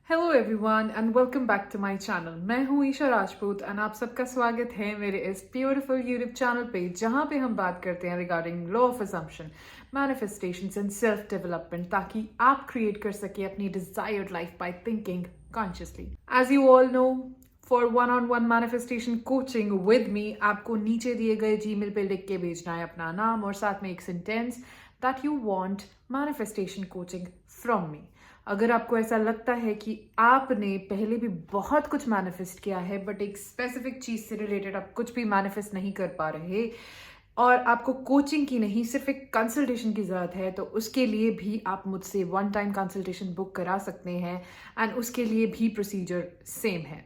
Hello everyone and welcome back to my channel. मैं हूं Isha Rajput and आप सबका स्वागत है मेरे इस ब्यूटीफुल यूट्यूब चैनल पे, जहां पे हम बात करते हैं regarding law of assumption, manifestations and self development, ताकि आप क्रिएट कर सके अपनी desired life by thinking consciously. As you all know, for वन-on-one मैनिफेस्टेशन कोचिंग विद मी, आपको नीचे दिए गए जीमेल पे लिख के भेजना है अपना नाम और साथ में एक sentence that you want manifestation coaching from me. अगर आपको ऐसा लगता है कि आपने पहले भी बहुत कुछ मैनिफेस्ट किया है बट एक स्पेसिफिक चीज से रिलेटेड आप कुछ भी मैनिफेस्ट नहीं कर पा रहे और आपको कोचिंग की नहीं सिर्फ एक कंसल्टेशन की जरूरत है, तो उसके लिए भी आप मुझसे वन टाइम कंसल्टेशन बुक करा सकते हैं एंड उसके लिए भी प्रोसीजर सेम है।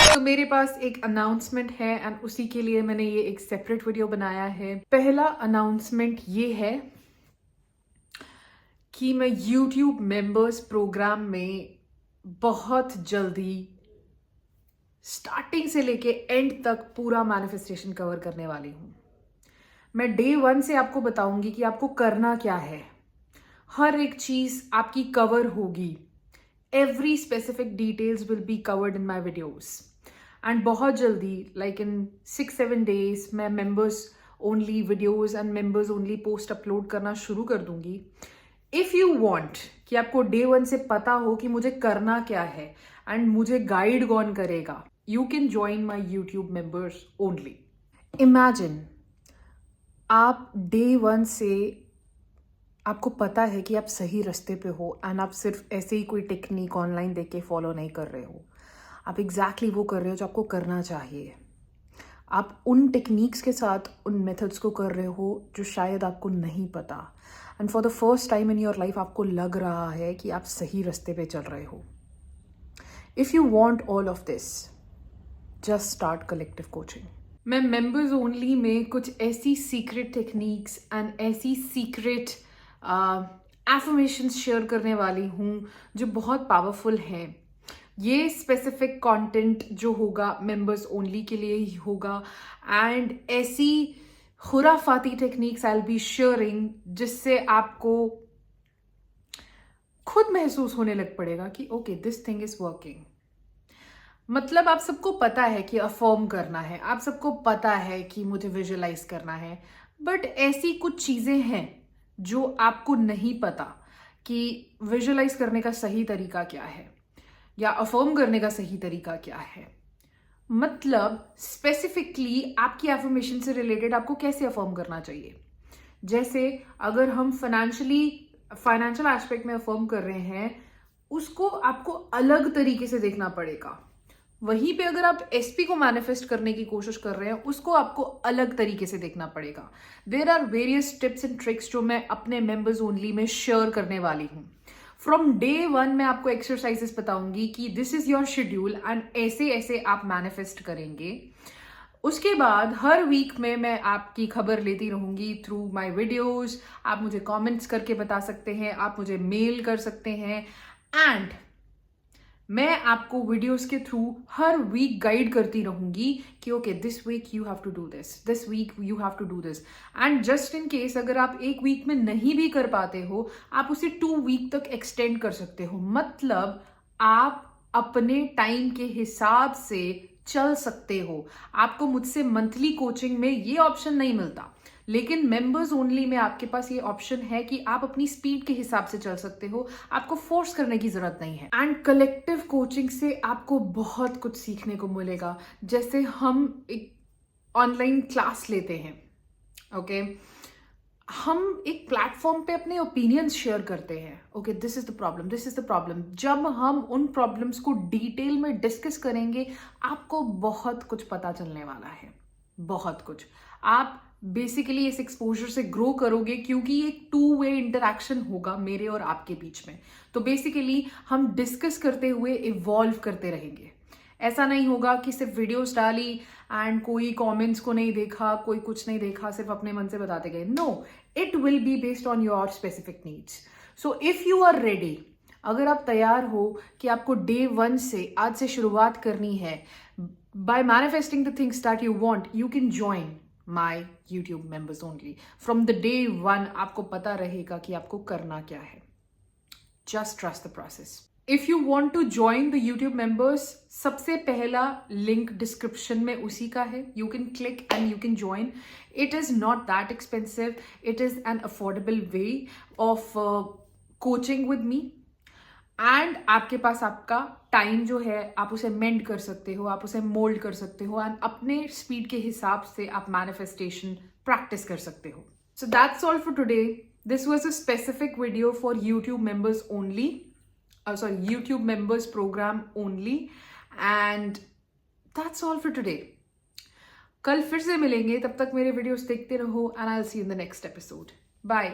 तो मेरे पास एक अनाउंसमेंट है एंड उसी के लिए मैंने ये एक सेपरेट वीडियो बनाया है। पहला अनाउंसमेंट ये है कि मैं YouTube मेंबर्स प्रोग्राम में बहुत जल्दी स्टार्टिंग से लेके एंड तक पूरा मैनिफेस्टेशन कवर करने वाली हूँ। मैं डे 1 से आपको बताऊंगी कि आपको करना क्या है। हर एक चीज आपकी कवर होगी। Every specific details will be covered in my videos and बहुत जल्दी, लाइक इन 6-7 डेज, मैं members only videos and members only post upload करना शुरू कर दूंगी। इफ यू वांट कि आपको डे 1 से पता हो कि मुझे करना क्या है एंड मुझे गाइड कौन करेगा, you can join my YouTube members only. Imagine आप डे 1 से आपको पता है कि आप सही रास्ते पे हो एंड आप सिर्फ ऐसे ही कोई टेक्निक ऑनलाइन देख के फॉलो नहीं कर रहे हो। आप एग्जैक्टली वो कर रहे हो जो आपको करना चाहिए। आप उन टेक्निक्स के साथ उन मेथड्स को कर रहे हो जो शायद आपको नहीं पता and for the first time in your life आपको लग रहा है कि आप सही रास्ते पे चल रहे हो। If you want all of this, just start collective coaching. मैं मेंबर्स ओनली में कुछ ऐसी सीक्रेट टेक्निक्स एंड ऐसी सीक्रेट एफर्मेशंस शेयर करने वाली हूँ जो बहुत पावरफुल हैं। ये स्पेसिफिक कंटेंट जो होगा मेंबर्स ओनली के लिए ही होगा एंड ऐसी खुराफाती techniques I will be sharing जिससे आपको खुद महसूस होने लग पड़ेगा कि okay, this thing is working. मतलब आप सबको पता है कि अफर्म करना है, आप सबको पता है कि मुझे विजुअलाइज करना है, बट ऐसी कुछ चीजें हैं जो आपको नहीं पता कि विजुअलाइज करने का सही तरीका क्या है या अफर्म करने का सही तरीका क्या है। मतलब स्पेसिफिकली आपकी एफर्मेशन से रिलेटेड आपको कैसे अफर्म करना चाहिए। जैसे अगर हम फाइनेंशियल एस्पेक्ट में अफर्म कर रहे हैं, उसको आपको अलग तरीके से देखना पड़ेगा। वहीं पे अगर आप एसपी को मैनिफेस्ट करने की कोशिश कर रहे हैं, उसको आपको अलग तरीके से देखना पड़ेगा। There are various tips and tricks जो मैं अपने मेंबर्स ओनली में शेयर करने वाली हूँ। फ्रॉम डे 1 मैं आपको एक्सरसाइजेस बताऊंगी कि this is your schedule and ऐसे ऐसे आप मैनिफेस्ट करेंगे। उसके बाद हर वीक में मैं आपकी खबर लेती रहूंगी थ्रू माय वीडियोस। आप मुझे कमेंट्स करके बता सकते हैं, आप मुझे मेल कर सकते हैं एंड मैं आपको वीडियोस के थ्रू हर वीक गाइड करती रहूंगी कि okay, this week you have to do this week you have to do this. And just in case अगर आप एक वीक में नहीं भी कर पाते हो, आप उसे 2 वीक तक एक्सटेंड कर सकते हो। मतलब आप अपने टाइम के हिसाब से चल सकते हो। आपको मुझसे मंथली कोचिंग में ये ऑप्शन नहीं मिलता, लेकिन मेंबर्स ओनली में आपके पास ये ऑप्शन है कि आप अपनी स्पीड के हिसाब से चल सकते हो। आपको फोर्स करने की जरूरत नहीं है। एंड कलेक्टिव कोचिंग से आपको बहुत कुछ सीखने को मिलेगा। जैसे हम एक ऑनलाइन क्लास लेते हैं, ओके, हम एक प्लेटफॉर्म पे अपने ओपिनियंस शेयर करते हैं। Okay, this is the problem, this is the problem. जब हम उन प्रॉब्लम्स को डिटेल में डिस्कस करेंगे, आपको बहुत कुछ पता चलने वाला है, बहुत कुछ। आप बेसिकली इस एक्सपोजर से ग्रो करोगे क्योंकि ये 2 वे इंटरेक्शन होगा मेरे और आपके बीच में। तो बेसिकली हम डिस्कस करते हुए इवॉल्व करते रहेंगे। ऐसा नहीं होगा कि सिर्फ वीडियोस डाली एंड कोई कमेंट्स को नहीं देखा, कोई कुछ नहीं देखा, सिर्फ अपने मन से बताते गए। No, it will be based on your specific needs. So if you are ready, अगर आप तैयार हो कि आपको डे 1 से आज से शुरुआत करनी है by manifesting the things that you want, you can join my YouTube members only. From the day one आपको पता रहेगा कि आपको करना क्या है। Just trust the process. If you want to join the YouTube members, सबसे पहला लिंक डिस्क्रिप्शन में उसी का है। You can click and you can join. It is not that expensive, it is an affordable way of coaching with me. And आपके पास आपका time जो है आप उसे मेंड कर सकते हो, आप उसे मोल्ड कर सकते हो एंड अपने स्पीड के हिसाब से आप मैनिफेस्टेशन प्रैक्टिस कर सकते हो। So that's all for today. This was a specific video for YouTube members only, YouTube members program only, and that's all for today. कल फिर से मिलेंगे, तब तक मेरे वीडियोस देखते रहो and I'll see you in the next episode. Bye.